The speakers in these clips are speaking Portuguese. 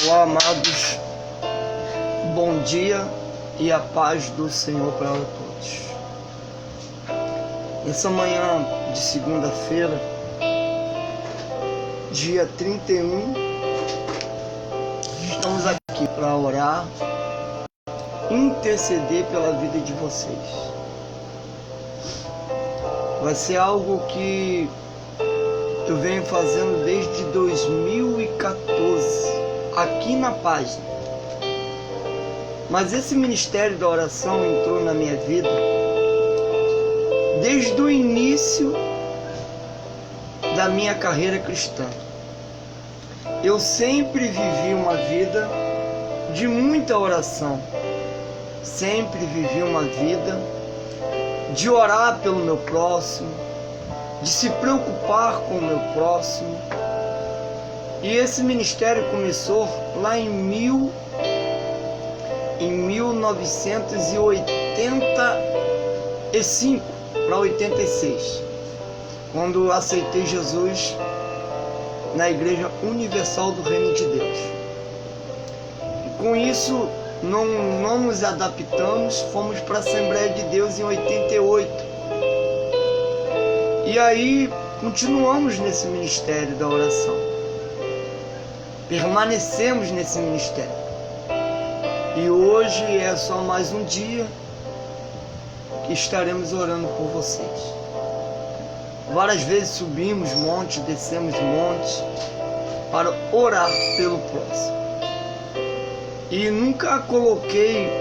Olá, amados, bom dia e a paz do Senhor para todos. Essa manhã de segunda-feira, dia 31, estamos aqui para orar, interceder pela vida de vocês. Vai ser algo que eu venho fazendo desde 2014, aqui na página. Mas esse ministério da oração entrou na minha vida desde o início da minha carreira cristã. Eu sempre vivi uma vida de muita oração. Sempre vivi uma vida de orar pelo meu próximo, de se preocupar com o meu próximo. E esse ministério começou lá em 1985 para 86, quando aceitei Jesus na Igreja Universal do Reino de Deus. E com isso não nos adaptamos, fomos para a Assembleia de Deus em 88. E aí continuamos nesse ministério da oração. Permanecemos nesse ministério. E hoje é só mais um dia que estaremos orando por vocês. Várias vezes subimos montes, descemos montes para orar pelo próximo. E nunca coloquei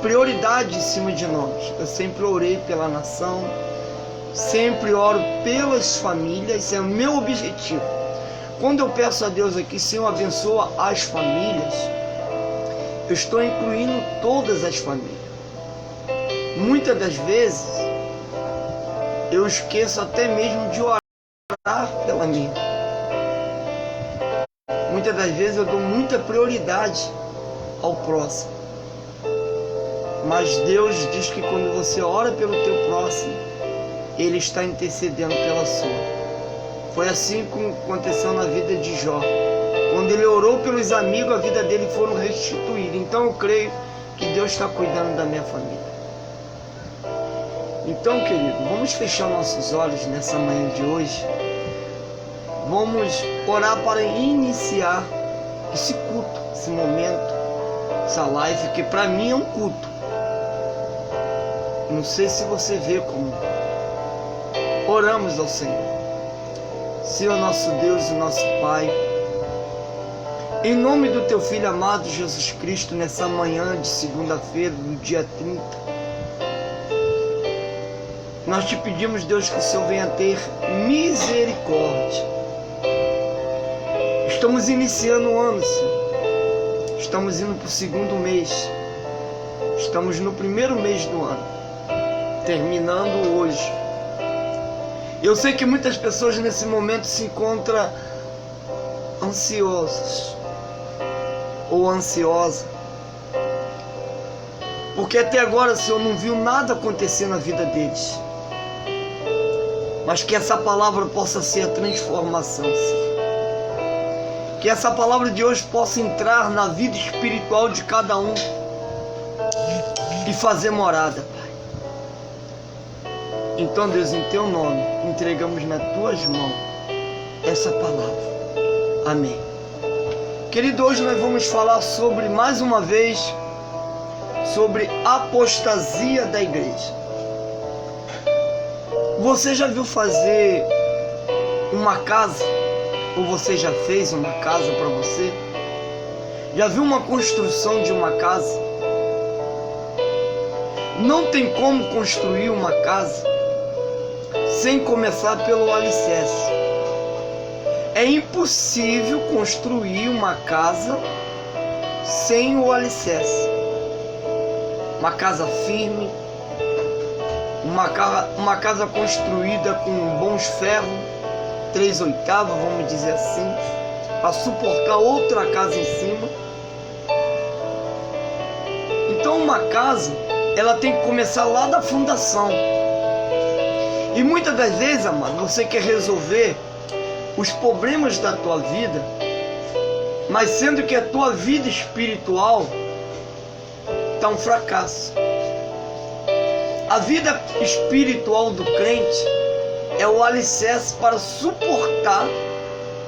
prioridade em cima de nós. Eu sempre orei pela nação, sempre oro pelas famílias, esse é o meu objetivo. Quando eu peço a Deus aqui, Senhor, abençoa as famílias, eu estou incluindo todas as famílias. Muitas das vezes, eu esqueço até mesmo de orar pela minha. Muitas das vezes eu dou muita prioridade ao próximo. Mas Deus diz que quando você ora pelo teu próximo, Ele está intercedendo pela sua. Foi assim como aconteceu na vida de Jó. Quando ele orou pelos amigos, a vida dele foram restituídas. Então eu creio que Deus está cuidando da minha família. Então, querido, vamos fechar nossos olhos nessa manhã de hoje. Vamos orar para iniciar esse culto, esse momento, essa live, que para mim é um culto. Não sei se você vê como oramos ao Senhor. Senhor nosso Deus e nosso Pai, em nome do Teu Filho amado Jesus Cristo, nessa manhã de segunda-feira, do dia 30, nós te pedimos, Deus, que o Senhor venha ter misericórdia. Estamos iniciando o ano, Senhor. Estamos indo para o segundo mês. Estamos no primeiro mês do ano, terminando hoje. Eu sei que muitas pessoas nesse momento se encontram ansiosas ou ansiosa, porque até agora, Senhor, não viu nada acontecer na vida deles. Mas que essa palavra possa ser a transformação, Senhor. Que essa palavra de hoje possa entrar na vida espiritual de cada um e fazer morada, Pai. Então, Deus, em Teu nome, entregamos nas Tuas mãos essa palavra. Amém. Querido, hoje nós vamos falar sobre, mais uma vez, sobre apostasia da igreja. Você já viu fazer uma casa? Ou você já fez uma casa para você? Já viu uma construção de uma casa? Não tem como construir uma casa sem começar pelo alicerce. É impossível construir uma casa sem o alicerce. Uma casa firme, uma casa construída com bons ferros, 3/8, vamos dizer assim, para suportar outra casa em cima. Então uma casa, ela tem que começar lá da fundação. E muitas das vezes, amado, você quer resolver os problemas da tua vida mas sendo que a tua vida espiritual está um fracasso. A vida espiritual do crente é o alicerce para suportar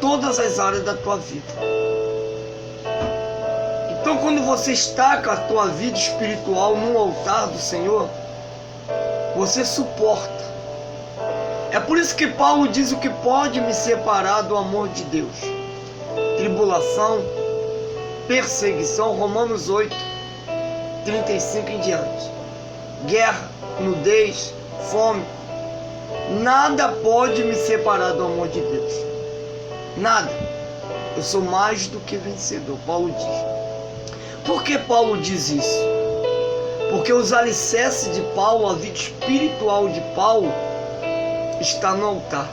todas as áreas da tua vida. Então, quando você está com a tua vida espiritual no altar do Senhor, você suporta. É por isso que Paulo diz: o que pode me separar do amor de Deus? Tribulação, perseguição, Romanos 8, 35 em diante. Guerra, nudez, fome. Nada pode me separar do amor de Deus. Nada. Eu sou mais do que vencedor, Paulo diz. Por que Paulo diz isso? Porque os alicerces de Paulo, a vida espiritual de Paulo, está no altar.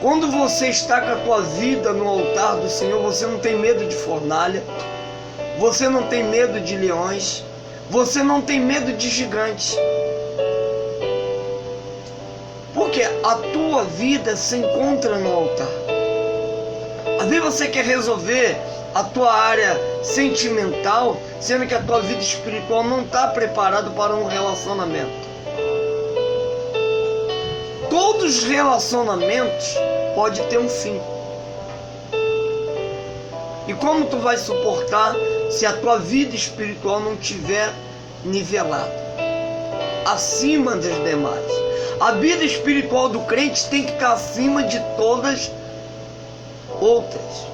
Quando você está com a tua vida no altar do Senhor, você não tem medo de fornalha, você não tem medo de leões, você não tem medo de gigantes. Porque a tua vida se encontra no altar. Às vezes você quer resolver a tua área sentimental, sendo que a tua vida espiritual não está preparada para um relacionamento. Todos os relacionamentos podem ter um fim. E como tu vai suportar se a tua vida espiritual não estiver nivelada, acima das demais? A vida espiritual do crente tem que estar acima de todas outras.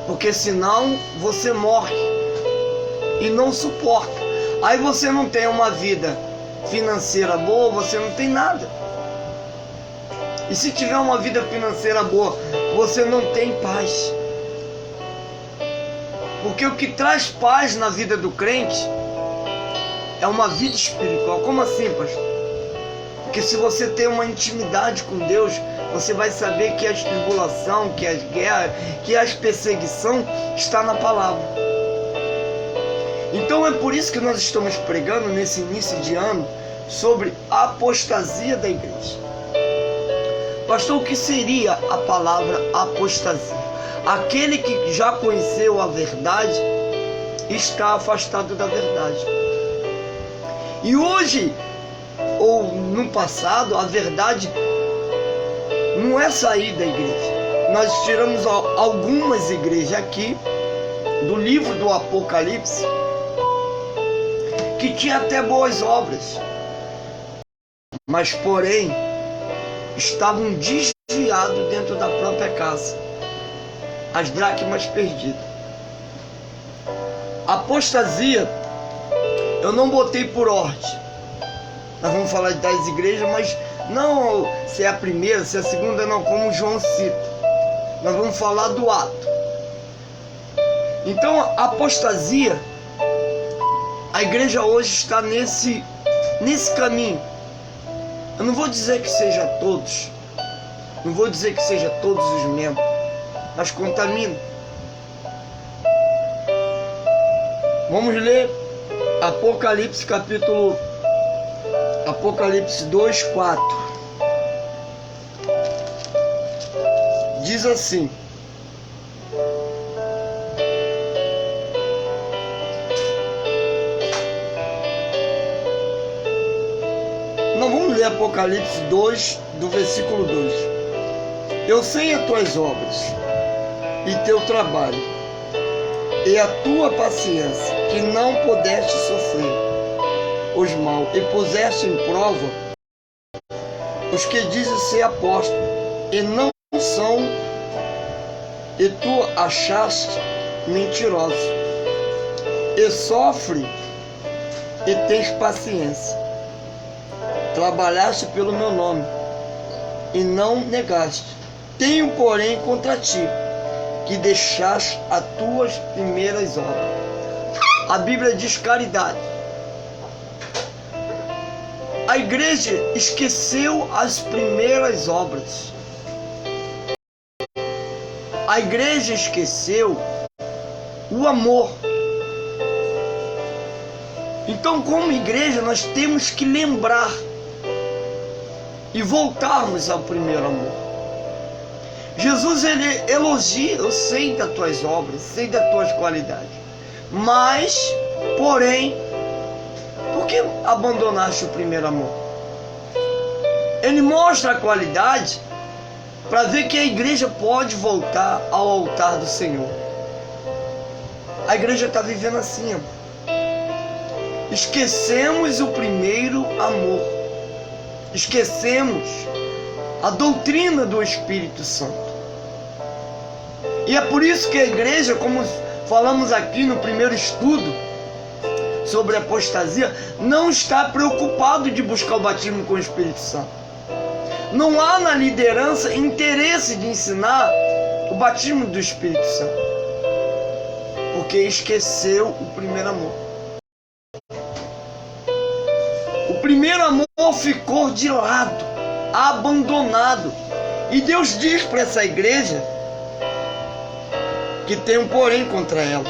Porque senão você morre e não suporta. Aí você não tem uma vida financeira boa, você não tem nada. E se tiver uma vida financeira boa, você não tem paz. Porque o que traz paz na vida do crente é uma vida espiritual. Como assim, pastor? Porque se você tem uma intimidade com Deus, você vai saber que a tribulação, que as guerras, que as perseguição está na palavra. Então é por isso que nós estamos pregando nesse início de ano sobre a apostasia da igreja. Pastor, o que seria a palavra apostasia? Aquele que já conheceu a verdade está afastado da verdade. E hoje, ou no passado, a verdade não é sair da igreja. Nós tiramos algumas igrejas aqui do livro do Apocalipse que tinha até boas obras, mas porém estavam desviados dentro da própria casa, as dracmas perdidas. Apostasia eu não botei por ordem. Nós vamos falar das igrejas, mas não se é a primeira, se é a segunda, não, como João cita. Nós vamos falar do ato. Então, a apostasia, a igreja hoje está nesse caminho. Eu não vou dizer que seja todos, não vou dizer que seja todos os membros, mas contamina. Vamos ler Apocalipse capítulo Apocalipse 2, 4. Diz assim: Nós vamos ler Apocalipse 2, do versículo 2. Eu sei as tuas obras e teu trabalho e a tua paciência, que não pudeste sofrer os maus, e puseste em prova os que dizem ser apóstolos e não são, e tu achaste mentiroso, e sofre e tens paciência. Trabalhaste pelo meu nome e não negaste. Tenho, porém, contra ti que deixaste as tuas primeiras obras. A Bíblia diz caridade. A igreja esqueceu as primeiras obras. A igreja esqueceu o amor. Então, como igreja, nós temos que lembrar e voltarmos ao primeiro amor. Jesus, ele elogia, eu sei das tuas obras, sei das tuas qualidades, mas, porém, por que abandonaste o primeiro amor? Ele mostra a qualidade para ver que a igreja pode voltar ao altar do Senhor. A igreja está vivendo assim, amor. Esquecemos o primeiro amor. Esquecemos a doutrina do Espírito Santo. E é por isso que a igreja, como falamos aqui no primeiro estudo sobre apostasia, não está preocupado de buscar o batismo com o Espírito Santo. Não há na liderança interesse de ensinar o batismo do Espírito Santo, porque esqueceu o primeiro amor. O primeiro amor ficou de lado, abandonado. E Deus diz para essa igreja que tem um porém contra ela,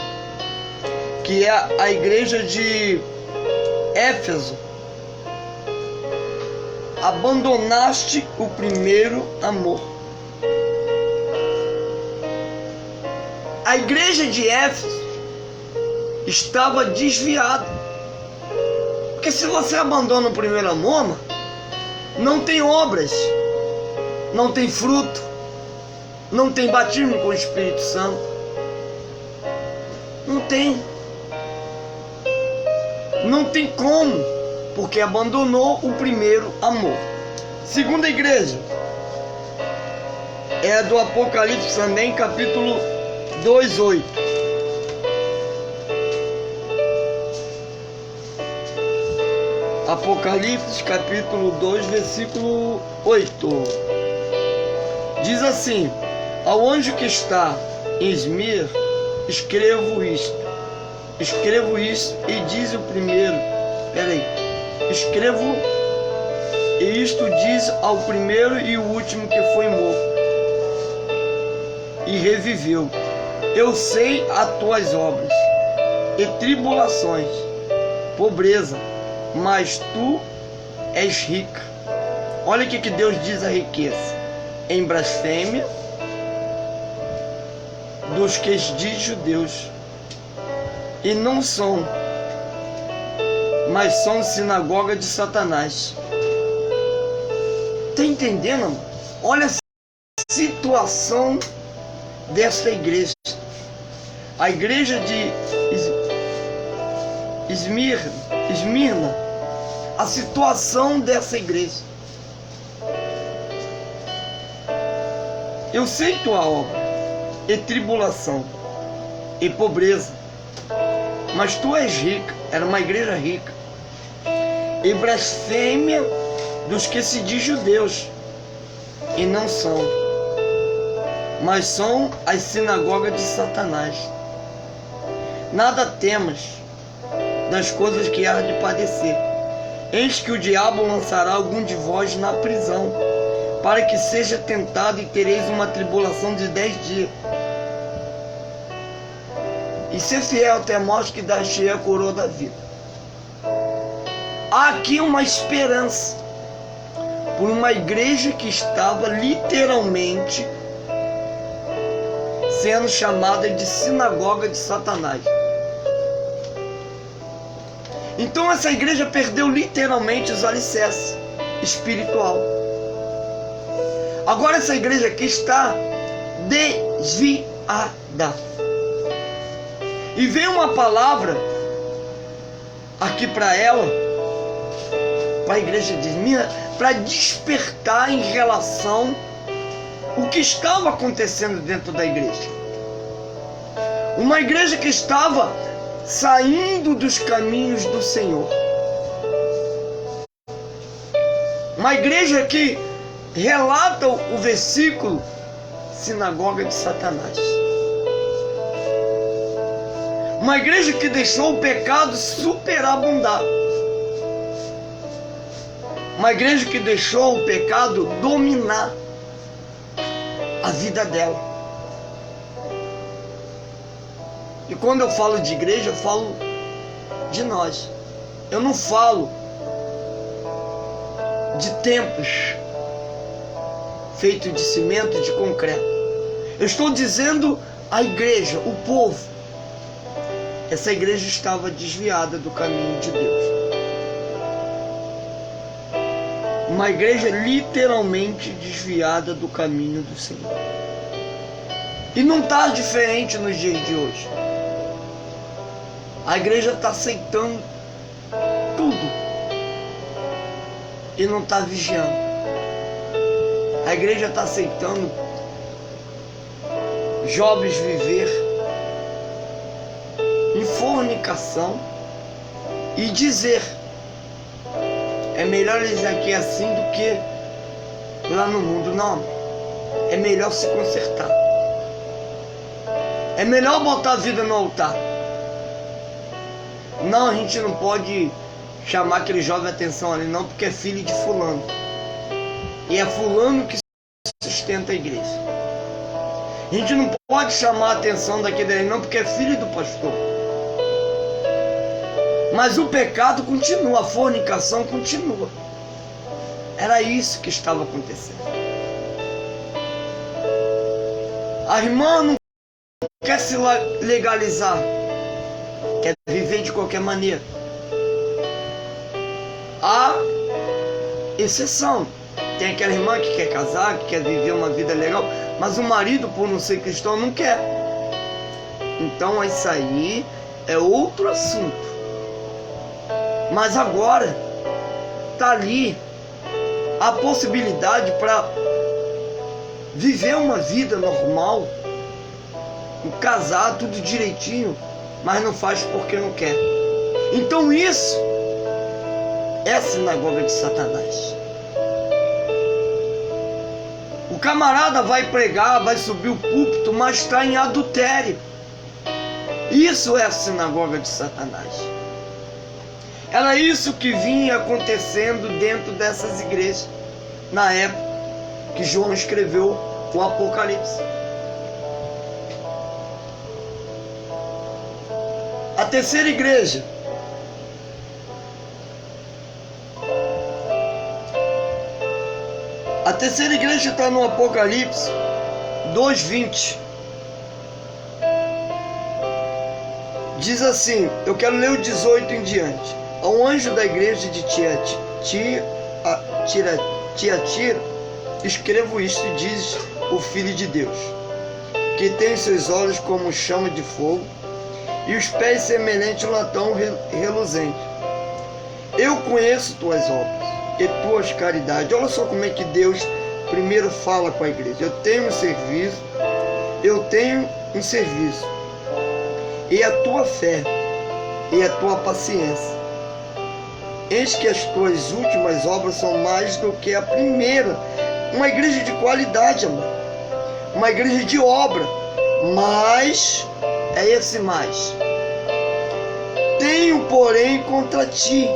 que é a igreja de Éfeso. Abandonaste o primeiro amor. A igreja de Éfeso estava desviada. Porque se você abandona o primeiro amor, mano, não tem obras, não tem fruto, não tem batismo com o Espírito Santo. Não tem. Não tem como, porque abandonou o primeiro amor. Segunda igreja é do Apocalipse também, capítulo 2:8. Apocalipse, capítulo 2, versículo 8. Diz assim: ao anjo que está em Esmir, escrevo isto, e diz o primeiro, escrevo, e isto diz ao primeiro e o último que foi morto e reviveu. Eu sei as tuas obras e tribulações, pobreza, mas tu és rica. Olha o que Deus diz a riqueza: em blasfêmia dos que diz judeus, e não são, mas são sinagoga de Satanás. Tá entendendo, amor? Olha a situação dessa igreja. A igreja de Esmirna, a situação dessa igreja. Eu sei tua obra, e tribulação, e pobreza, mas tu és rica. Era uma igreja rica. E blasfêmia dos que se diz judeus, e não são, mas são as sinagogas de Satanás. Nada temas das coisas que há de padecer. Eis que o diabo lançará algum de vós na prisão, para que seja tentado, e tereis uma tribulação de 10 dias. E ser fiel até a morte, que dá cheia a coroa da vida. Há aqui uma esperança por uma igreja que estava literalmente sendo chamada de sinagoga de Satanás. Então essa igreja perdeu literalmente os alicerces espiritual. Agora essa igreja aqui está desviada. E vem uma palavra aqui para ela, para a igreja de Esmirna, para despertar em relação ao que estava acontecendo dentro da igreja. Uma igreja que estava saindo dos caminhos do Senhor. Uma igreja que relata o versículo sinagoga de Satanás. Uma igreja que deixou o pecado superabundar. Uma igreja que deixou o pecado dominar a vida dela. E quando eu falo de igreja, eu falo de nós. Eu não falo de templos feitos de cimento e de concreto. Eu estou dizendo a igreja, o povo. Essa igreja estava desviada do caminho de Deus. Uma igreja literalmente desviada do caminho do Senhor. E não está diferente nos dias de hoje. A igreja está aceitando tudo e não está vigiando. A igreja está aceitando jovens viver em fornicação e dizer: é melhor eles aqui assim do que lá no mundo. Não, é melhor se consertar, é melhor botar a vida no altar. Não, a gente não pode chamar aquele jovem atenção ali não, porque é filho de fulano, e é fulano que sustenta a igreja. A gente não pode chamar a atenção daquele ali não, porque é filho do pastor. Mas o pecado continua, a fornicação continua. Era isso que estava acontecendo. A irmã não quer se legalizar, quer viver de qualquer maneira. Há exceção. Tem aquela irmã que quer casar, que quer viver uma vida legal, mas o marido, por não ser cristão, não quer. Então isso aí é outro assunto. Mas agora está ali a possibilidade para viver uma vida normal, casar tudo direitinho, mas não faz porque não quer. Então isso é a sinagoga de Satanás. O camarada vai pregar, vai subir o púlpito, mas está em adultério. Isso é a sinagoga de Satanás. Era isso que vinha acontecendo dentro dessas igrejas na época que João escreveu o Apocalipse. A terceira igreja. A terceira igreja está no Apocalipse 2:20. Diz assim, eu quero ler o 18 em diante. Ao anjo da igreja de Tiatira, escrevo isto e diz o Filho de Deus, que tem seus olhos como chama de fogo e os pés semelhantes a um latão reluzente. Eu conheço tuas obras e tuas caridades. Olha só como é que Deus primeiro fala com a igreja. Eu tenho um serviço e a tua fé e a tua paciência. Eis que as tuas últimas obras são mais do que a primeira. Uma igreja de qualidade, amor. Uma igreja de obra. Mas, é esse mais. Tenho, porém, contra ti,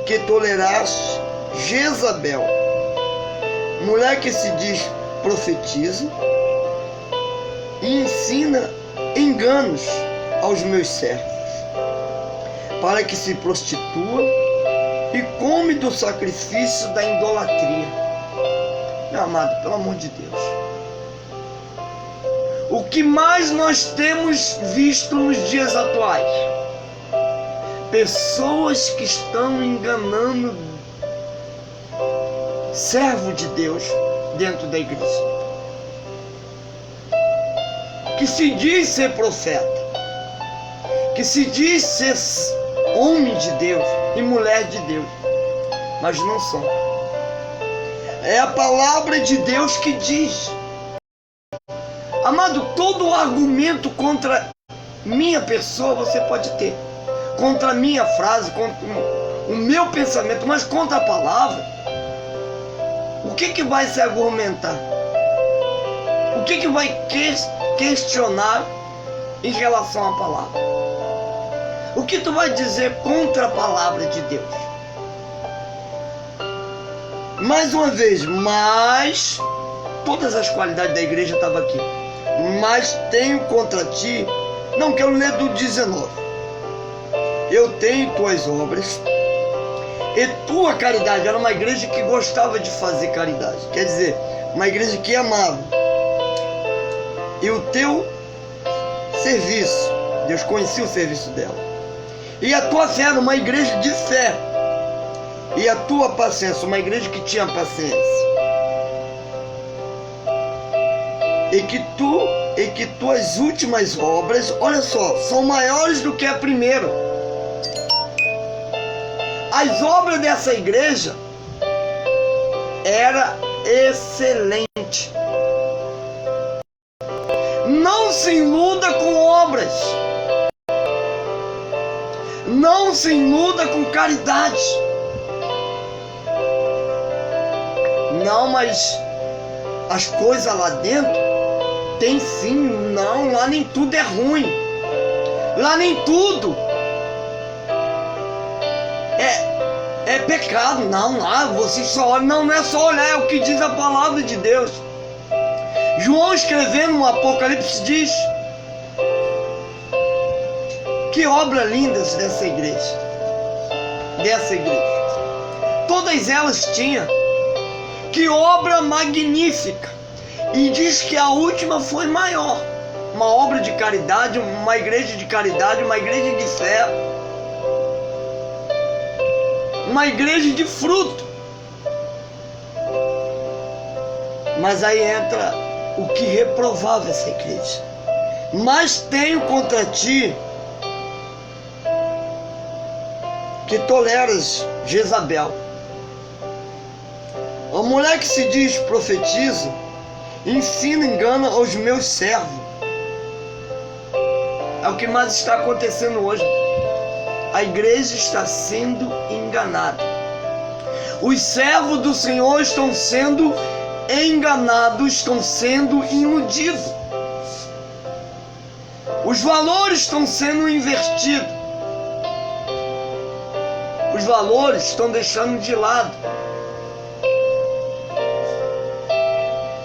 que toleraste Jezabel, mulher que se diz profetiza, e ensina enganos aos meus servos, para que se prostitua e come do sacrifício da idolatria. Meu amado, pelo amor de Deus, o que mais nós temos visto nos dias atuais? Pessoas que estão enganando servo de Deus dentro da igreja, que se diz ser profeta, que se diz ser homem de Deus e mulher de Deus, mas não são. É a palavra de Deus que diz. Amado, todo argumento contra minha pessoa você pode ter, contra a minha frase, contra o meu pensamento, mas contra a palavra, o que vai se argumentar? O que vai questionar em relação à palavra? O que tu vai dizer contra a palavra de Deus? Mais uma vez, mas todas as qualidades da igreja estavam aqui. Mas tenho contra ti, não quero ler do 19. Eu tenho tuas obras e tua caridade. Era uma igreja que gostava de fazer caridade. Quer dizer, uma igreja que amava. e o teu serviço. Deus conhecia o serviço dela. E a tua fé era uma igreja de fé. E a tua paciência, uma igreja que tinha paciência. E que tuas últimas obras, olha só, são maiores do que a primeira. As obras dessa igreja era excelente. Não se iluda com obras. Não se iluda com caridade. Não, mas as coisas lá dentro tem sim. Não, lá nem tudo é ruim. Lá nem tudo é pecado. Não, lá você só olha. Não é só olhar, é o que diz a palavra de Deus. João, escrevendo no Apocalipse, diz: que obra lindas dessa igreja. Todas elas tinham. Que obra magnífica. E diz que a última foi maior. Uma obra de caridade, uma igreja de caridade, uma igreja de fé, uma igreja de fruto. Mas aí entra o que reprovava essa igreja. Mas tenho contra ti que toleras Jezabel, a mulher que se diz profetiza, ensina, engana aos meus servos. É o que mais está acontecendo hoje. A igreja está sendo enganada. Os servos do Senhor estão sendo enganados, estão sendo iludidos. Os valores estão sendo invertidos. Os valores estão deixando de lado.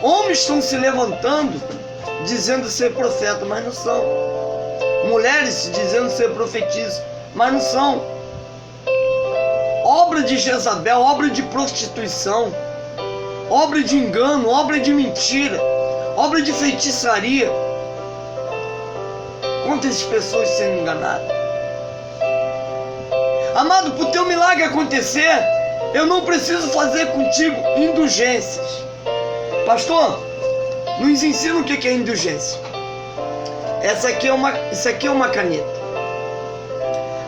Homens estão se levantando dizendo ser profeta, mas não são. Mulheres dizendo ser profetisa, mas não são. Obra de Jezabel, obra de prostituição, obra de engano, obra de mentira, obra de feitiçaria. Quantas pessoas sendo enganadas? Amado, para o teu milagre acontecer, eu não preciso fazer contigo indulgências. Pastor, nos ensina o que é indulgência. Isso aqui é uma caneta.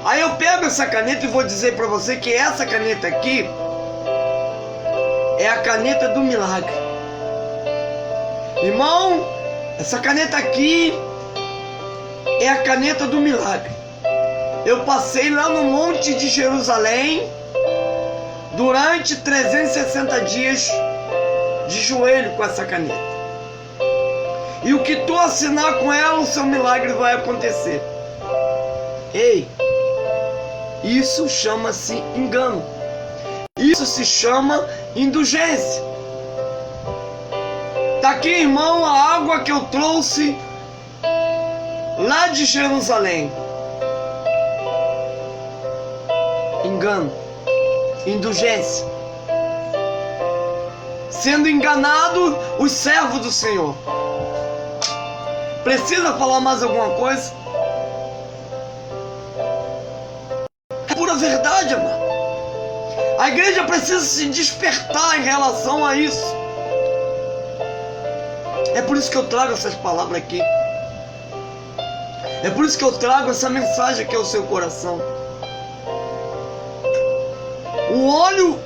Aí eu pego essa caneta e vou dizer para você que essa caneta aqui é a caneta do milagre. Irmão, essa caneta aqui é a caneta do milagre. Eu passei lá no Monte de Jerusalém durante 360 dias de joelho com essa caneta. E o que tu assinar com ela, o seu milagre vai acontecer. Ei, isso chama-se engano. Isso se chama indulgência. Tá aqui, irmão, a água que eu trouxe lá de Jerusalém. Engano, indulgência. Sendo enganado os servos do Senhor. Precisa falar mais alguma coisa? É pura verdade, amado. A igreja precisa se despertar em relação a isso. É por isso que eu trago essas palavras aqui. É por isso que eu trago essa mensagem aqui ao seu coração. O óleo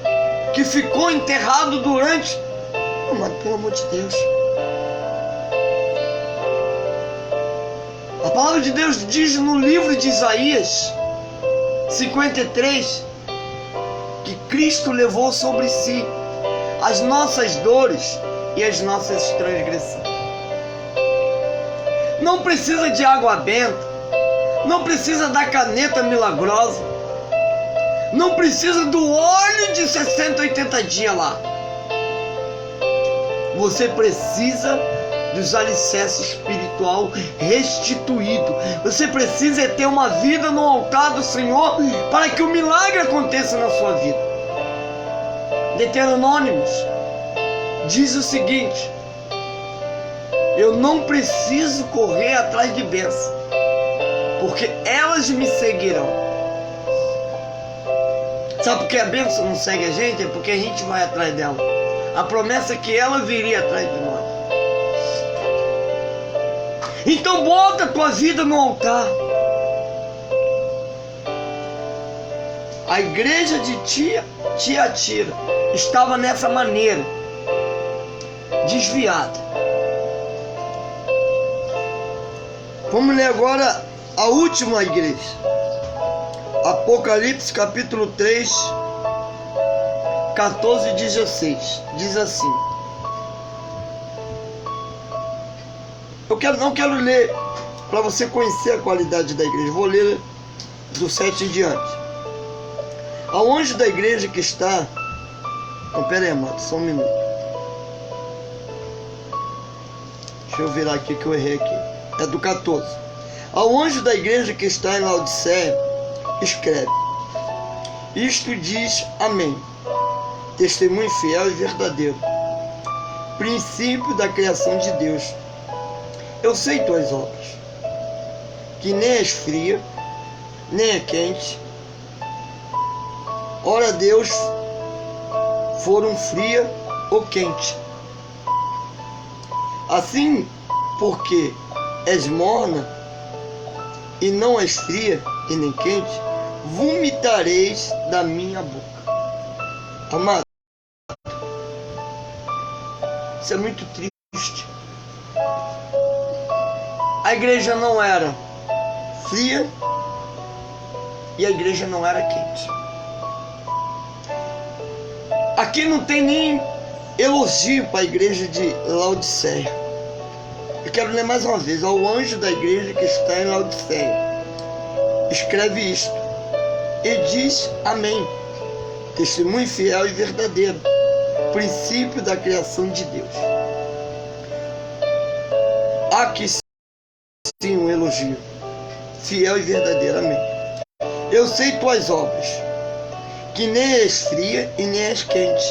que ficou enterrado durante... Amado, pelo amor de Deus. A palavra de Deus diz no livro de Isaías 53 que Cristo levou sobre si as nossas dores e as nossas transgressões. Não precisa de água benta, não precisa da caneta milagrosa, não precisa do óleo de 60, 80 dias lá. Você precisa dos alicerces espiritual restituído. Você precisa ter uma vida no altar do Senhor para que o milagre aconteça na sua vida. Deuteronômios diz o seguinte: Eu não preciso correr atrás de bênção, porque elas me seguirão. Sabe por que a bênção não segue a gente? É porque a gente vai atrás dela. A promessa é que ela viria atrás de nós. Então bota a tua vida no altar. A igreja de Tiatira estava nessa maneira, desviada. Vamos ler agora a última igreja. Apocalipse capítulo 3, 14 e 16. Diz assim. Não quero ler para você conhecer a qualidade da igreja. Vou ler do 7 em diante. Ao anjo da igreja que está... Não, pera aí, amado, só um minuto. Deixa eu virar aqui que eu errei aqui. É do 14. Ao anjo da igreja que está em Laodiceia, escreve: Isto diz Amém, testemunho fiel e verdadeiro, princípio da criação de Deus. Eu sei tuas obras, que nem és fria, nem é quente. Ora Deus foram fria ou quente. Assim, porque és morna e não és fria e nem quente, vomitareis da minha boca. Amado, isso é muito triste. A igreja não era fria e a igreja não era quente. Aqui não tem nem elogio para a igreja de Laodiceia. Eu quero ler mais uma vez. Ao anjo da igreja que está em Laodiceia, escreve isto e diz Amém, testemunho fiel e verdadeiro, princípio da criação de Deus. Aqui sim um elogio, fiel e verdadeiro. Amém. Eu sei tuas obras, que nem és fria e nem és quente.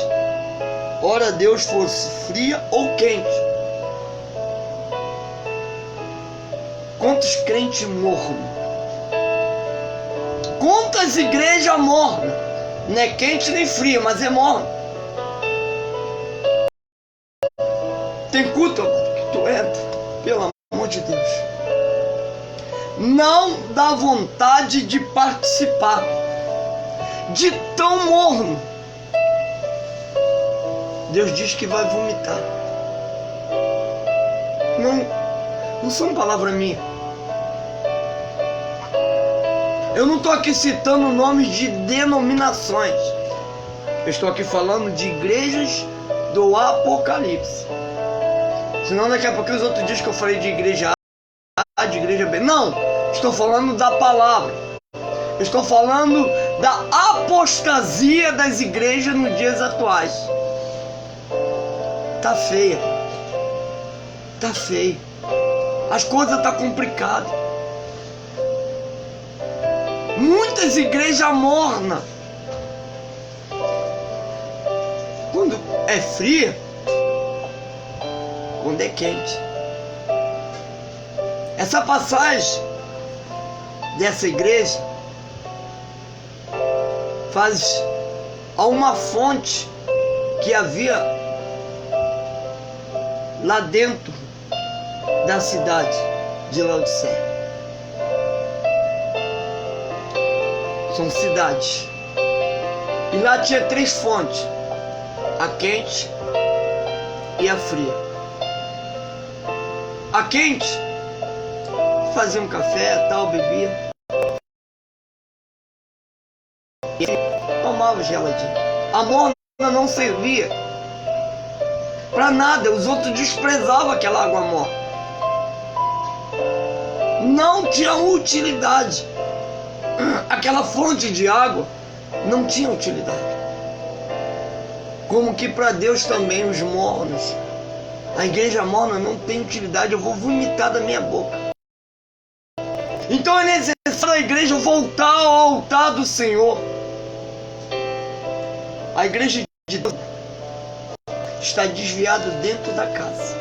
Ora Deus fosse fria ou quente. Quantos crentes morram? Quantas igrejas morram? Não é quente nem fria, mas é morno. Tem culto que tu entra, pelo amor de Deus, não dá vontade de participar, de tão morno. Deus diz que vai vomitar. Não são palavras minhas. Eu não estou aqui citando nomes de denominações. Eu estou aqui falando de igrejas do Apocalipse. Senão daqui a pouco os outros dias que eu falei de igreja A, de igreja B. Não, estou falando da palavra. Eu estou falando da apostasia das igrejas nos dias atuais. Tá feia. Tá feio. As coisas tá complicadas. Muitas igrejas mornas. Quando é fria, quando é quente. Essa passagem dessa igreja faz a uma fonte que havia lá dentro da cidade de Laodiceia. São cidades. E lá tinha 3 fontes: a quente e a fria. A quente fazia um café, tal, bebia, e tomava geladinho. A morna não servia para nada. Os outros desprezavam aquela água morna. Não tinha utilidade. Aquela fonte de água não tinha utilidade. Como que para Deus também os mornos, a igreja morna não tem utilidade. Eu vou vomitar da minha boca. Então é necessário a igreja voltar ao altar do Senhor. A igreja de Deus está desviada dentro da casa.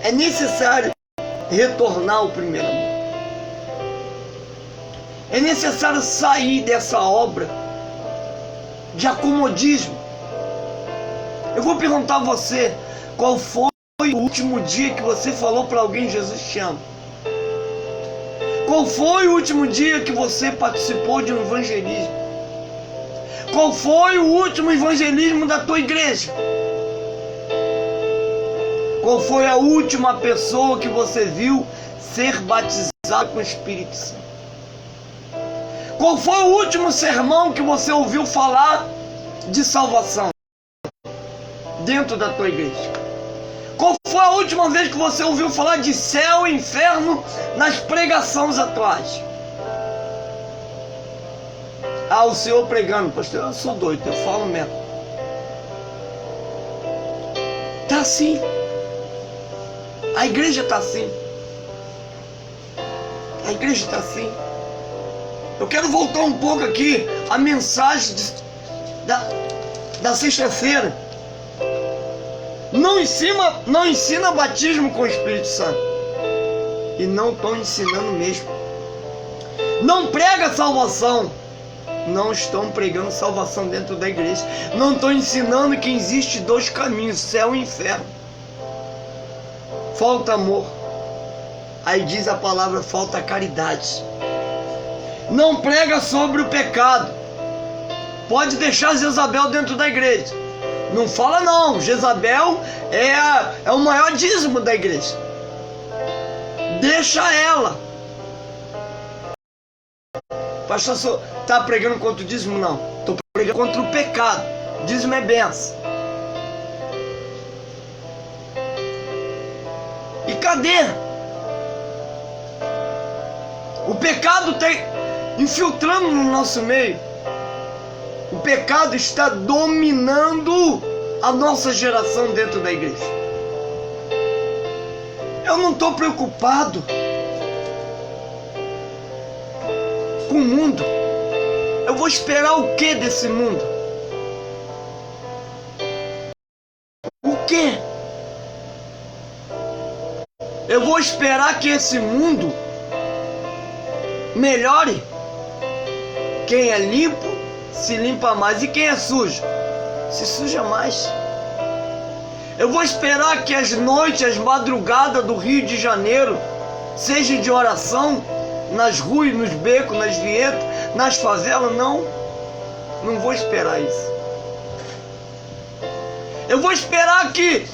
É necessário retornar ao primeiro amor. É necessário sair dessa obra de acomodismo. Eu vou perguntar a você, qual foi o último dia que você falou para alguém: Jesus te ama? Qual foi o último dia que você participou de um evangelismo? Qual foi o último evangelismo da tua igreja? Qual foi a última pessoa que você viu ser batizada com o Espírito Santo? Qual foi o último sermão que você ouviu falar de salvação dentro da tua igreja? Qual foi a última vez que você ouviu falar de céu e inferno nas pregações atuais? Ah, o senhor pregando, pastor, eu sou doido, eu falo mesmo. Tá assim. A igreja tá assim. A igreja tá assim. Eu quero voltar um pouco aqui à mensagem da sexta-feira. Não ensina batismo com o Espírito Santo. E não estão ensinando mesmo. Não prega salvação. Não estão pregando salvação dentro da igreja. Não estão ensinando que existe dois caminhos, céu e inferno. Falta amor. Aí diz a palavra, falta caridade. Não prega sobre o pecado. Pode deixar Jezabel dentro da igreja. Não fala não, Jezabel é o maior dízimo da igreja. Deixa ela. Pastor, está pregando contra o dízimo? Não. Estou pregando contra o pecado. Dízimo é benção. E cadê? O pecado está infiltrando no nosso meio. O pecado está dominando a nossa geração dentro da igreja. Eu não estou preocupado com o mundo. Eu vou esperar o que desse mundo? O que? Eu vou esperar que esse mundo melhore? Quem é limpo se limpa mais, e quem é sujo se suja mais. Eu vou esperar que as noites, as madrugadas do Rio de Janeiro sejam de oração, nas ruas, nos becos, nas vietas, nas favelas? Não vou esperar isso. Eu vou esperar que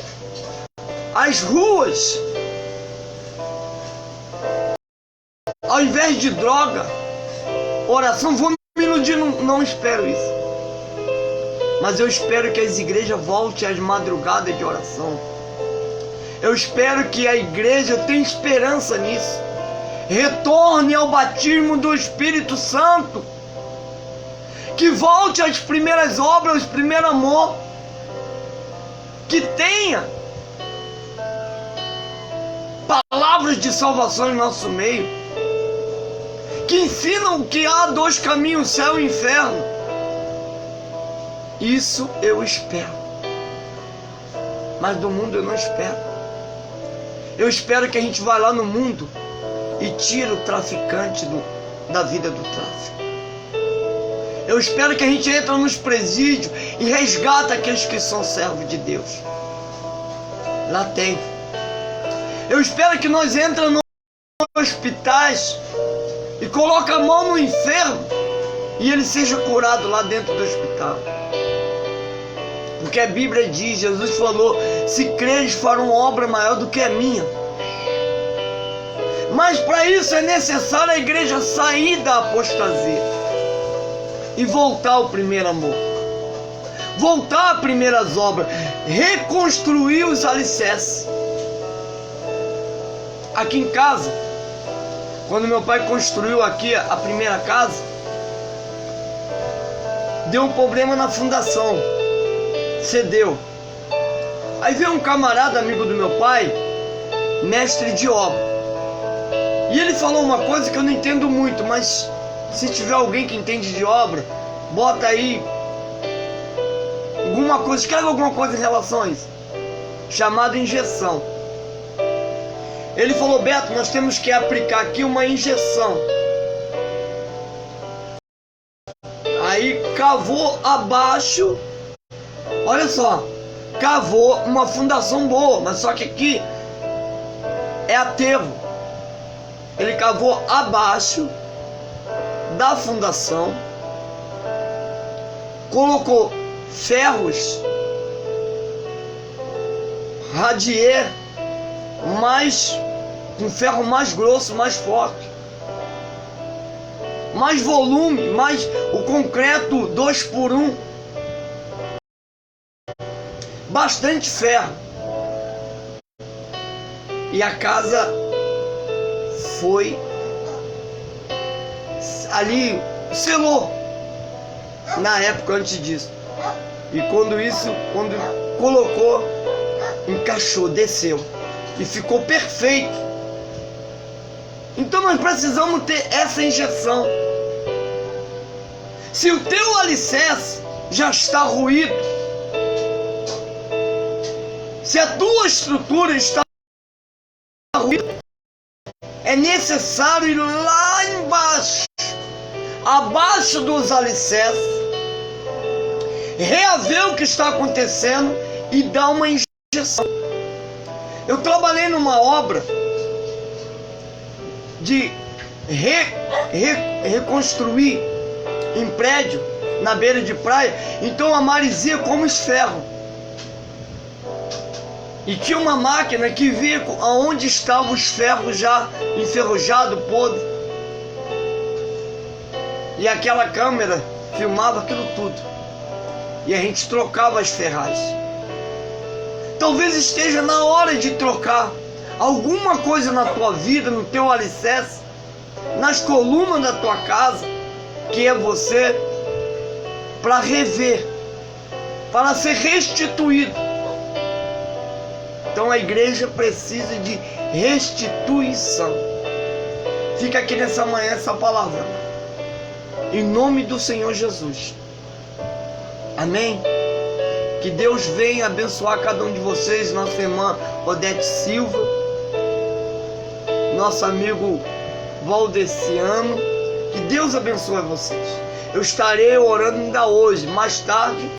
as ruas, ao invés de droga, oração, vou me iludir, não espero isso. Mas eu espero que as igrejas voltem às madrugadas de oração. Eu espero que a igreja tenha esperança nisso. Retorne ao batismo do Espírito Santo. Que volte às primeiras obras, ao primeiro amor. Que tenha palavras de salvação em nosso meio. Que ensinam que há dois caminhos, céu e inferno. Isso eu espero. Mas do mundo eu não espero. Eu espero que a gente vá lá no mundo e tire o traficante da vida do tráfico. Eu espero que a gente entre nos presídios e resgata aqueles que são servos de Deus. Lá tem. Eu espero que nós entramos nos hospitais e coloque a mão no enfermo e ele seja curado lá dentro do hospital. Porque a Bíblia diz, Jesus falou, se creres farão obra maior do que a minha. Mas para isso é necessário a igreja sair da apostasia e voltar ao primeiro amor. Voltar às primeiras obras, reconstruir os alicerces. Aqui em casa, quando meu pai construiu aqui a primeira casa, deu um problema na fundação, cedeu. Aí veio um camarada amigo do meu pai, mestre de obra, e ele falou uma coisa que eu não entendo muito, mas se tiver alguém que entende de obra, bota aí alguma coisa, escreve alguma coisa em relação a isso, chamado injeção. Ele falou: Beto, nós temos que aplicar aqui uma injeção. Aí cavou abaixo, olha só, cavou uma fundação boa, mas só que aqui é aterro. Ele cavou abaixo da fundação, colocou ferros, radier, com ferro mais grosso, mais forte, mais volume, mais o concreto 2x1, bastante ferro. E a casa foi ali, selou na época antes disso. E quando colocou, encaixou, desceu e ficou perfeito. Então nós precisamos ter essa injeção. Se o teu alicerce já está ruído, se a tua estrutura está ruída, é necessário ir lá embaixo, abaixo dos alicerces, reaver o que está acontecendo e dar uma injeção. Eu trabalhei numa obra de reconstruir em prédio na beira de praia. Então a maresia como esferro, e tinha uma máquina que via aonde estavam os ferros já enferrujados, podres, e aquela câmera filmava aquilo tudo, e a gente trocava as ferragens. Talvez esteja na hora de trocar alguma coisa na tua vida, no teu alicerce, nas colunas da tua casa, que é você, para rever, para ser restituído. Então a igreja precisa de restituição. Fica aqui nessa manhã essa palavra, em nome do Senhor Jesus. Amém? Que Deus venha abençoar cada um de vocês, nossa irmã Odete Silva, nosso amigo Valdeciano. Que Deus abençoe vocês. Eu estarei orando ainda hoje, mais tarde.